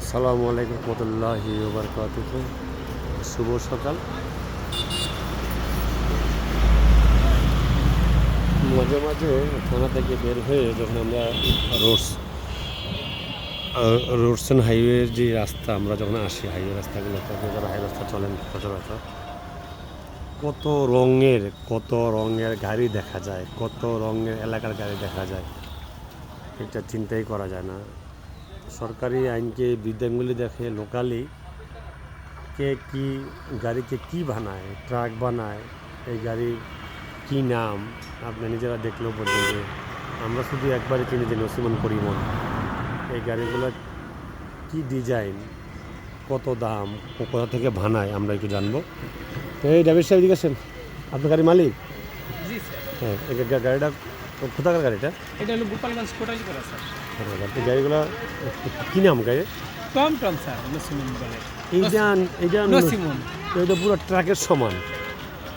আসসালামু আলাইকুম রহমতুল্লাহি ওয়া বারাকাতুহু। শুভ সকাল। মাঝে মাঝে থানা থেকে বের হয়ে যখন আমরা রোডস অ্যান্ড হাইওয়ের যে রাস্তা আমরা যখন আসি, হাইওয়ে রাস্তাগুলোতে যারা হাইওয়ে রাস্তা চলেন সচরাচর, কত রঙের গাড়ি দেখা যায়, কত রঙের এলাকার গাড়ি দেখা যায়, এটা চিন্তাই করা যায় না। সরকারি আইনকে বিধানগুলি দেখে লোকালি কে কী গাড়িকে কী বানায়, ট্রাক বানায়, এই গাড়ির কী নাম আপনি নিজেরা দেখলেও বলবেন যে আমরা শুধু একবারই চিনি যে নসিমন পরিবহন। এই গাড়িগুলো কী ডিজাইন, কত দাম, কোথা থেকে বানায় আমরা একটু জানবো। তো এই ড্রাইভার সাহেব এদিকে আসেন, আপনার গাড়ির মালিক? জি স্যার। হ্যাঁ, এই গাড়িটা কোথাকার গাড়িটা? এটা হলো গোপালগঞ্জ কোটালি করা স্যার। গাড়িগুলো কী নাম গাড়ি? টম স্যার, নসিমন বলে। এইটা নসিমন। এটা পুরো ট্রাকের সমান।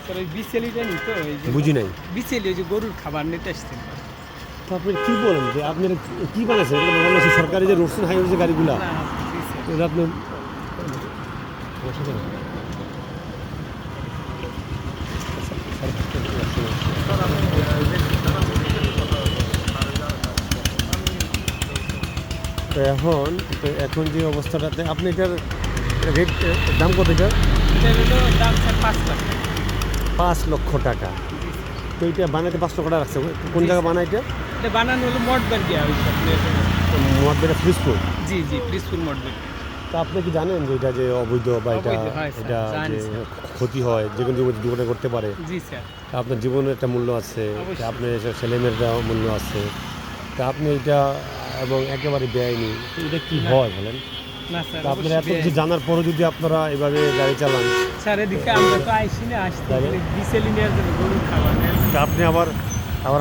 স্যার ওই বিসেলি জানি তো, এই যে বুঝি নাই। বিসেলি ওই যে গরুর খাবার নিতে আসছেন। তো আপনি কী বলেন যে আপনি কী বানাইছেন? এটা বাংলাদেশের সরকারি যে রোডস অ্যান্ড হাইওয়ে যে গাড়িগুলো, না জি স্যার। এটা আপনি তো এখন যে অবস্থাটাতে আপনি এটার রেট দাম কত? এটা হলো দাম স্যার 5 লাখ। 5 লক্ষ টাকা। তো এটা বানাইতে 5 লক্ষ টাকা রাখছে। কোন জায়গায় বানায় এটা? এটা বানানো হলো মঠবাড়ি গিয়া ওই মঠবাড়ি ফ্রিজপুর। জি ফ্রিজপুর মঠবাড়ি। তা আপনি কি জানেন যে এটা যে অবৈধ বা এটা যে ক্ষতি হয়, যে কোনো জীবনে করতে পারে? জি স্যার। আপনার জীবনের একটা মূল্য আছে, আপনার ছেলেমেয়ের মূল্য আছে, তা আপনি এটা এবং একেবারে বেআইনি, এটা কি হয় বলেন? না স্যার, আপনারা এত কিছু জানার পরও যদি আপনারা এভাবে গাড়ি চালান, স্যার এদিকে আমরা তো আইসি না, আসতে বিসেলি নেওয়ার জন্য গরুর খাবার নেওয়ার। আপনি আবার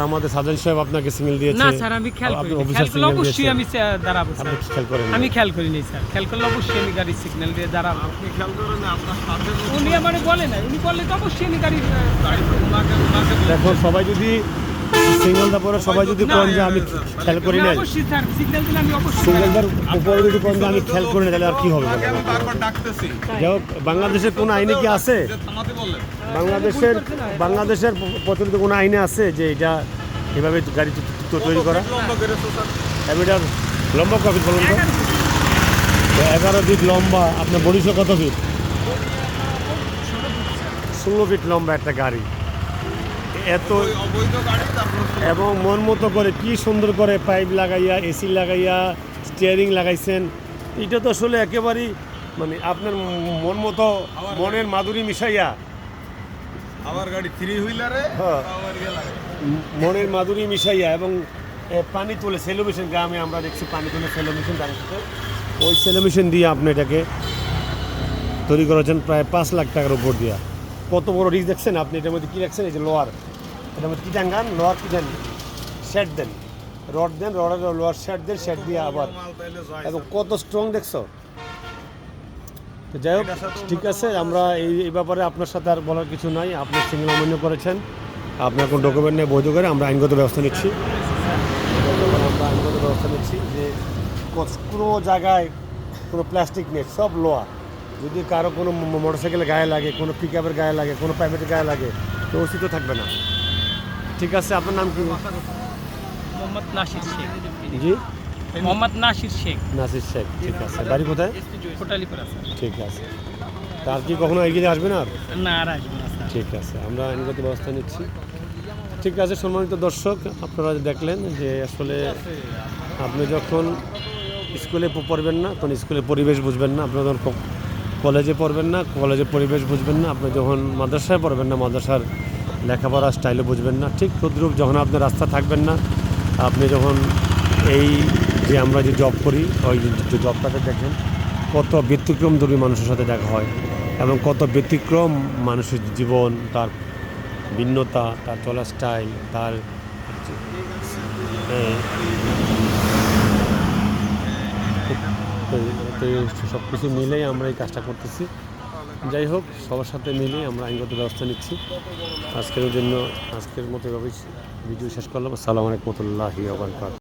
আমাদের সাজান সাহেব আপনাকে সিগন্যাল দিয়েছে। না স্যার, আমি খেয়াল করি। খেয়াল করলে অবশ্যই আমি দাঁড়াবো স্যার। আপনি খেয়াল করেন? আমি খেয়াল করি নাই স্যার। খেয়াল করলে অবশ্যই আমি গাড়ির সিগন্যাল দিয়ে দাঁড়াবো। আপনি খেয়াল করেন না, আপনার সাথে উনি আমারে বলে না, উনি বললে তো অবশ্যই আমি গাড়ি দেখো, সবাই যদি সিগন্যালটা পরে সবাই যদি কোন যে আমি খেয়াল করি নাই, অবশ্যই স্যার সিগন্যাল দিলে আমি অবশ্যই সিগন্যালটার উপরে যদি কোন যে আমি খেয়াল করি না, তাহলে আর কি হবে? আমি বারবার ডাকতেছি যাই হোক, বাংলাদেশের কোন আইনে কি আছে? যে থামাতে বললেন। বাংলাদেশের প্রচলিত কোনো আইনে আছে যে এটা এভাবে গাড়ি তৈরি করা? লম্বা করেছে স্যার। এটার লম্বা কত ফিট বলুন তো? 11 ফিট লম্বা। আপনার বডিশো কত ফিট? 16 ফিট লম্বা একটা গাড়ি। এত অবৈধ গাড়ি, তারপর এবং মন মতো করে কি সুন্দর করে পাইপ লাগাইয়া, এসি লাগাইয়া, স্টিয়ারিং লাগাইছেন। এটা তো আসলে একেবারেই মানে আপনার মন মতো মনের মাধুরী মিশাইয়া, আমার গাড়ি 3 হুইলারে হ্যাঁ, আমার ইয়ে লাগে। মনের মাধুরী মিশাইয়া এবং পানি তোলে সেলো মেশিন, গ্রামে আমরা দেখছি পানি তোলে সেলো মেশিন, ওই সেলো মেশিন দিয়ে আপনি এটাকে তৈরি করেছেন প্রায় 5 লাখ টাকার উপর দিয়া। কত বড় রিস্ক দেখছেন আপনি? এটার মধ্যে কী রাখছেন? এই যে লোয়ার, এটার মধ্যে কী টাঙ্গান? লোয়ার কী দেন? শেড দেন, রড দেন, রডের লোয়ার শেড দেন, শেড দিয়ে আবার, মাল তাইলে যায় এবং কত স্ট্রং দেখছো। তো যাই হোক, ঠিক আছে, আমরা এই ব্যাপারে আপনার সাথে আর বলার কিছু নাই। আপনি সিগন্যাল অমান্য করেছেন, আপনার কোনো ডকুমেন্ট নেই বৈধ করে, আমরা আইনগত ব্যবস্থা নিচ্ছি। আমরা আইনগত ব্যবস্থা নিচ্ছি যে কোনো জায়গায় কোনো প্লাস্টিক নেই, সব লোয়া। যদি কারো কোনো মোটরসাইকেলের গায়ে লাগে, কোনো পিক আপের গায়ে লাগে, কোনো প্রাইভেটের গায়ে লাগে, তো অস্তিত্ব থাকবে না। ঠিক আছে, আপনার নাম কি? মোহাম্মদ নাসির শেখ। জি, মোহাম্মদ নাসির শেখ। নাসির শেখ। ঠিক আছে, বাড়ি কোথায়? কোটালি করা স্যার। ঠিক আছে, তার কি কখনো এগিয়ে আসবেন আর? না আর আসবো না স্যার। ঠিক আছে, আমরা আইনগত ব্যবস্থা নিচ্ছি। ঠিক আছে, সম্মানিত দর্শক, আপনারা দেখলেন যে আসলে আপনি যখন স্কুলে পড়বেন না তখন স্কুলের পরিবেশ বুঝবেন না, আপনি যখন কলেজে পড়বেন না কলেজের পরিবেশ বুঝবেন না, আপনি যখন মাদ্রাসায় পড়বেন না মাদ্রাসার লেখাপড়ার স্টাইলে বুঝবেন না। ঠিক তদ্রূপ যখন আপনি রাস্তা থাকবেন না, আপনি যখন এই যে আমরা যে জব করি, ওই যে জবটাতে দেখেন কত ব্যতিক্রমধর্মী মানুষের সাথে দেখা হয় এবং কত ব্যতিক্রম মানুষের জীবন, তার ভিন্নতা, তার চলার স্টাইল, তার সব কিছু মিলেই আমরা এই কাজটা করতেছি। যাই হোক, সবার সাথে মিলেই আমরা আইনগত ব্যবস্থা নিচ্ছি। আজকের মতো এভাবেই ভিডিও শেষ করলাম। আসসালামু আলাইকুম ওয়া রাহমাতুল্লাহি ওয়া বারাকাতুহু।